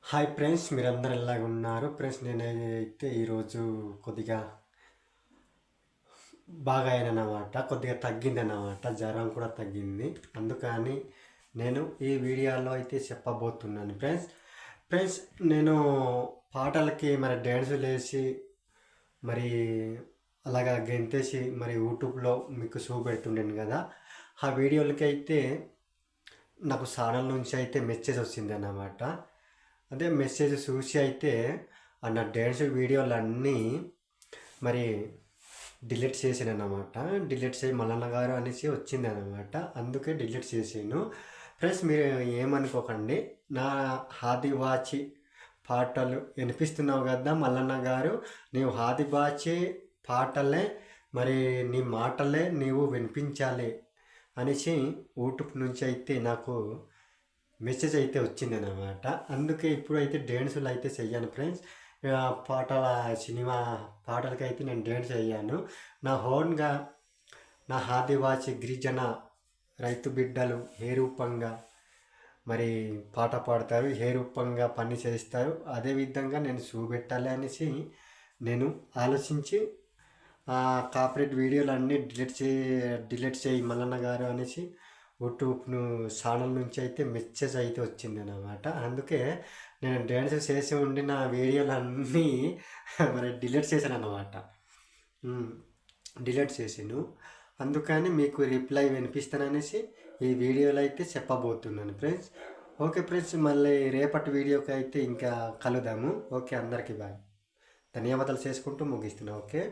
Hi friends, మీరందరూ ఎలాగ ఉన్నారు ఫ్రెండ్స్? నేనైతే ఈరోజు కొద్దిగా బాగా అయినమాట, కొద్దిగా తగ్గిందన్నమాట, జ్వరం కూడా తగ్గింది. అందుకని నేను ఈ వీడియోలో అయితే చెప్పబోతున్నాను ఫ్రెండ్స్. ఫ్రెండ్స్, నేను పాటలకి మరి డ్యాన్సులు వేసి మరి అలాగా గెంతేసి మరి యూట్యూబ్లో మీకు చూపెడుతుండేను కదా. ఆ వీడియోలకి అయితే నాకు ఛానల్ నుంచి అయితే మెసేజ్ వచ్చింది అన్నమాట. అదే మెసేజ్ చూసి అయితే నా డ్యాన్స్ వీడియోలన్నీ మరి డిలీట్ చేసాను అన్నమాట. డిలీట్ చేసి మల్లన్న గారు అనేసి వచ్చింది అన్నమాట, అందుకే డిలీట్ చేసాను. ఫ్రెండ్స్, మీరు ఏమనుకోకండి, నా ఆదివాచి పాటలు వినిపిస్తున్నావు కదా మల్లన్న గారు, నీవు ఆదివాచి పాటలే మరి నీ మాటలే నీవు వినిపించాలి అనేసి యూట్యూబ్ నుంచి అయితే నాకు మెసేజ్ అయితే వచ్చిందనమాట. అందుకే ఇప్పుడైతే డ్యాన్సులు అయితే చెయ్యాను ఫ్రెండ్స్. పాటల సినిమా పాటలకైతే నేను డ్యాన్స్ అయ్యాను. నా ఓన్గా నా ఆదివాసి గిరిజన రైతు బిడ్డలు ఏ రూపంగా మరి పాట పాడతారు, ఏ రూపంగా పని చేస్తారు, అదేవిధంగా నేను చూపెట్టాలి అనేసి నేను ఆలోచించి కాపరేట్ వీడియోలన్నీ డిలీట్ చేయి మల్లన్న గారు అనేసి యూట్యూబ్ను ఛానల్ నుంచి అయితే మెసేజ్ అయితే వచ్చింది అన్నమాట. అందుకే నేను డ్యాన్స్ చేసి ఉండిన వీడియోలన్నీ మరి డిలీట్ చేశాను అన్నమాట. డిలీట్ చేసాను. అందుకని మీకు రిప్లై వినిపిస్తాననేసి ఈ వీడియోలో అయితే చెప్పబోతున్నాను ఫ్రెండ్స్. ఓకే ఫ్రెండ్స్, మళ్ళీ రేపటి వీడియోకి అయితే ఇంకా కలుద్దాము. ఓకే, అందరికీ బాయ్. ధన్యవాదాలు చేసుకుంటూ ముగిస్తున్నాను. ఓకే.